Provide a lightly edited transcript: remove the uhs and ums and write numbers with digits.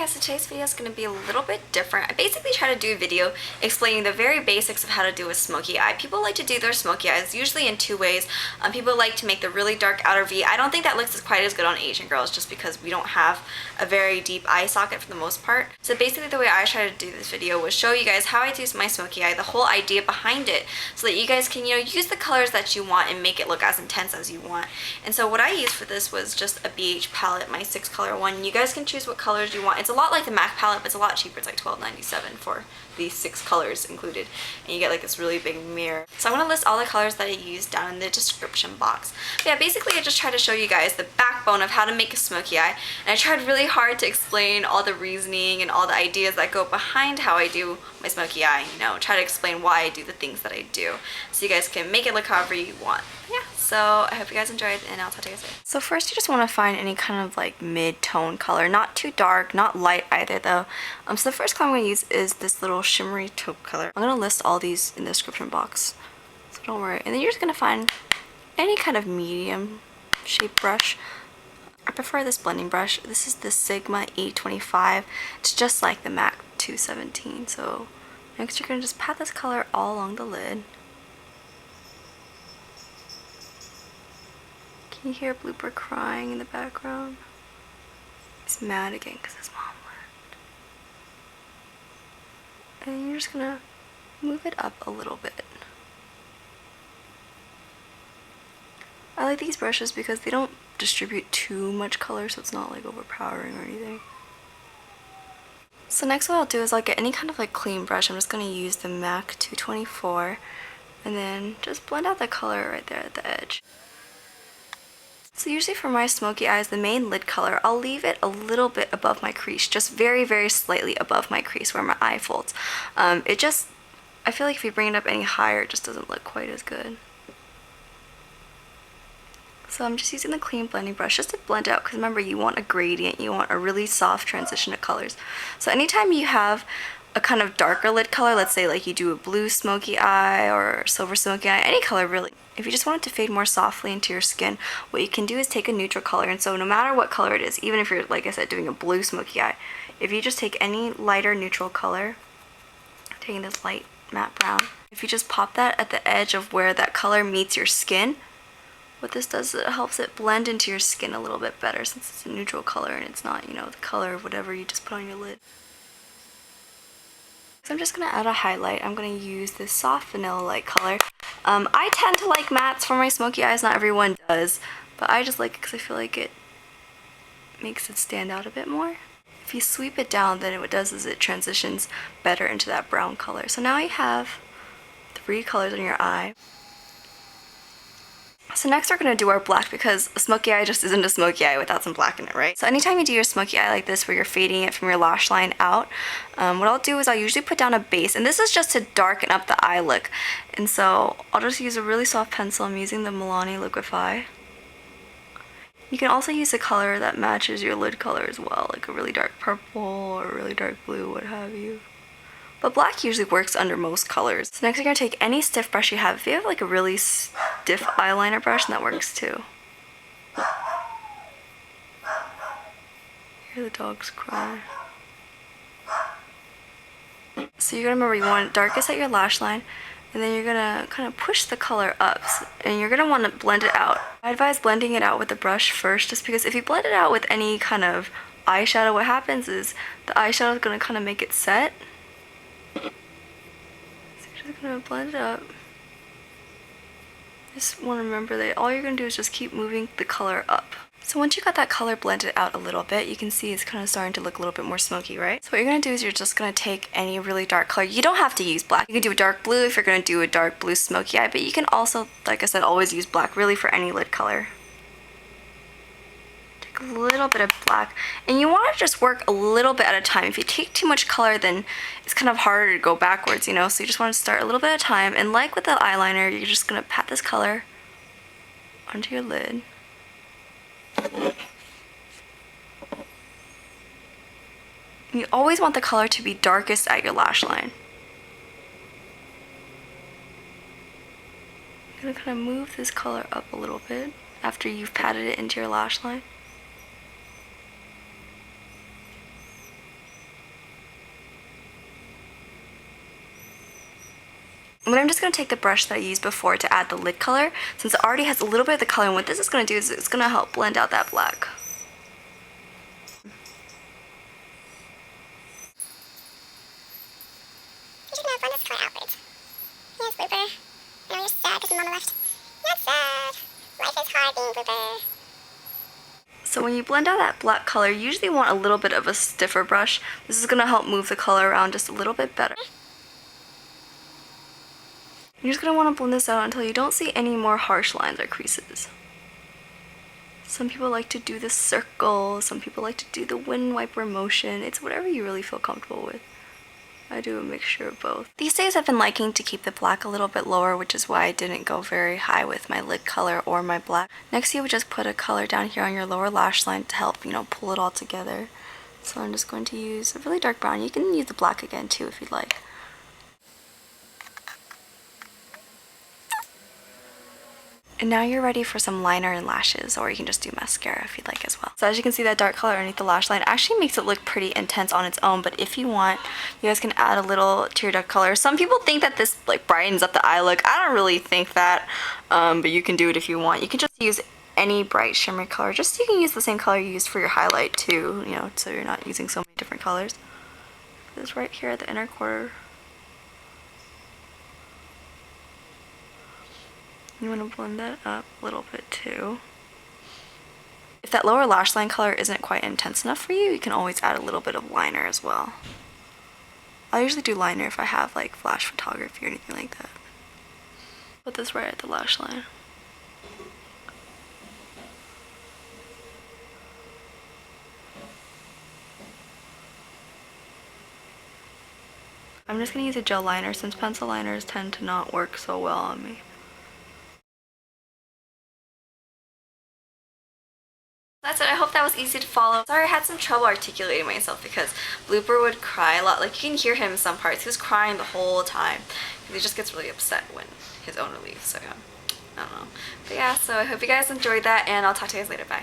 guys, so today's video is going to be a little bit different. I basically try to do a video explaining the very basics of how to do a smoky eye. People like to do their smoky eyes usually in two ways. People like to make the really dark outer V. I don't think that looks quite as good on Asian girls just because we don't have a very deep eye socket for the most part. So basically the way I try to do this video was show you guys how I do my smoky eye, the whole idea behind it, so that you guys can, use the colors that you want and make it look as intense as you want. And so what I used for this was just a BH palette, my 6-color one. You guys can choose what colors you want. It's a lot like the MAC palette, but it's a lot cheaper. It's like $12.97 for these 6 colors included, and you get like this really big mirror. So I'm going to list all the colors that I used down in the description box. But yeah, basically I just try to show you guys the backbone of how to make a smoky eye, and I tried really hard to explain all the reasoning and all the ideas that go behind how I do my smoky eye, try to explain why I do the things that I do, so you guys can make it look however you want. But yeah, so I hope you guys enjoyed, and I'll talk to you guys later. So first you just want to find any kind of like mid-tone color, not too dark, not light either though. So the first color I'm going to use is this little shimmery taupe color. I'm going to list all these in the description box, so don't worry. And then you're just going to find any kind of medium shaped brush. I prefer this blending brush. This is the Sigma E25. It's just like the MAC 217. So next you're going to just pat this color all along the lid. Can you hear Blooper crying in the background? He's mad again because his mom left. And you're just going to move it up a little bit. I like these brushes because they don't distribute too much color, so it's not like overpowering or anything. So next what I'll do is I'll get any kind of like clean brush. I'm just going to use the MAC 224 and then just blend out the color right there at the edge. So usually for my smoky eyes, the main lid color, I'll leave it a little bit above my crease, just very, very slightly above my crease where my eye folds. I feel like if you bring it up any higher, it just doesn't look quite as good. So I'm just using the clean blending brush just to blend out, because remember, you want a gradient, you want a really soft transition of colors. So anytime you have a kind of darker lid color, let's say like you do a blue smoky eye or silver smoky eye, any color really, if you just want it to fade more softly into your skin, what you can do is take a neutral color. And so no matter what color it is, even if you're, like I said, doing a blue smoky eye, if you just take any lighter neutral color, taking this light matte brown, if you just pop that at the edge of where that color meets your skin, what this does is it helps it blend into your skin a little bit better, since it's a neutral color and it's not, the color of whatever you just put on your lid. So I'm just going to add a highlight. I'm going to use this soft vanilla light color. I tend to like mattes for my smoky eyes. Not everyone does, but I just like it because I feel like it makes it stand out a bit more. If you sweep it down, then what it does is it transitions better into that brown color. So now you have 3 colors on your eye. So next we're going to do our black, because a smoky eye just isn't a smoky eye without some black in it, right? So anytime you do your smoky eye like this, where you're fading it from your lash line out, what I'll do is I'll usually put down a base, and this is just to darken up the eye look. And so I'll just use a really soft pencil. I'm using the Milani Liquify. You can also use a color that matches your lid color as well, like a really dark purple or a really dark blue, what have you. But black usually works under most colors. So next you're going to take any stiff brush you have. If you have like a really stiff eyeliner brush, then that works too. Hear the dogs cry. So you're going to remember you want it darkest at your lash line, and then you're going to kind of push the color up, and you're going to want to blend it out. I advise blending it out with the brush first, just because if you blend it out with any kind of eyeshadow, what happens is the eyeshadow is going to kind of make it set. So you're just going to blend it up. Just want to remember that all you're going to do is just keep moving the color up. So once you got that color blended out a little bit, you can see it's kind of starting to look a little bit more smoky, right? So what you're going to do is you're just going to take any really dark color. You don't have to use black. You can do a dark blue if you're going to do a dark blue smoky eye, but you can also, like I said, always use black really for any lid color. Take a little bit of black, and you want to just work a little bit at a time. If you take too much color, then it's kind of harder to go backwards, so you just want to start a little bit at a time. And like with the eyeliner, you're just going to pat this color onto your lid. You always want the color to be darkest at your lash line. I'm going to kind of move this color up a little bit after you've patted it into your lash line. And then I'm just going to take the brush that I used before to add the lid color, since it already has a little bit of the color, and what this is going to do is it's going to help blend out that black. You're just going to blend this color outwards. Here's Blooper. I know you're sad because Mama left. Not sad. Life is hard being Blooper. So when you blend out that black color, you usually want a little bit of a stiffer brush. This is going to help move the color around just a little bit better. You're just going to want to blend this out until you don't see any more harsh lines or creases. Some people like to do the circle, some people like to do the wind wiper motion. It's whatever you really feel comfortable with. I do a mixture of both. These days I've been liking to keep the black a little bit lower, which is why I didn't go very high with my lid color or my black. Next you would just put a color down here on your lower lash line to help, pull it all together. So I'm just going to use a really dark brown. You can use the black again too if you'd like. And now you're ready for some liner and lashes, or you can just do mascara if you'd like as well. So as you can see, that dark color underneath the lash line actually makes it look pretty intense on its own, but if you want, you guys can add a little tear duct color. Some people think that this brightens up the eye look. I don't really think that, but you can do it if you want. You can just use any bright shimmery color. You can use the same color you used for your highlight too, so you're not using so many different colors. This right here at the inner quarter. You want to blend that up a little bit too. If that lower lash line color isn't quite intense enough for you, you can always add a little bit of liner as well. I usually do liner if I have flash photography or anything like that. Put this right at the lash line. I'm just going to use a gel liner since pencil liners tend to not work so well on me. That's it. I hope that was easy to follow. Sorry I had some trouble articulating myself because Blooper would cry a lot. You can hear him in some parts. He was crying the whole time. He just gets really upset when his owner leaves. So yeah, I don't know. But yeah, so I hope you guys enjoyed that, and I'll talk to you guys later. Bye.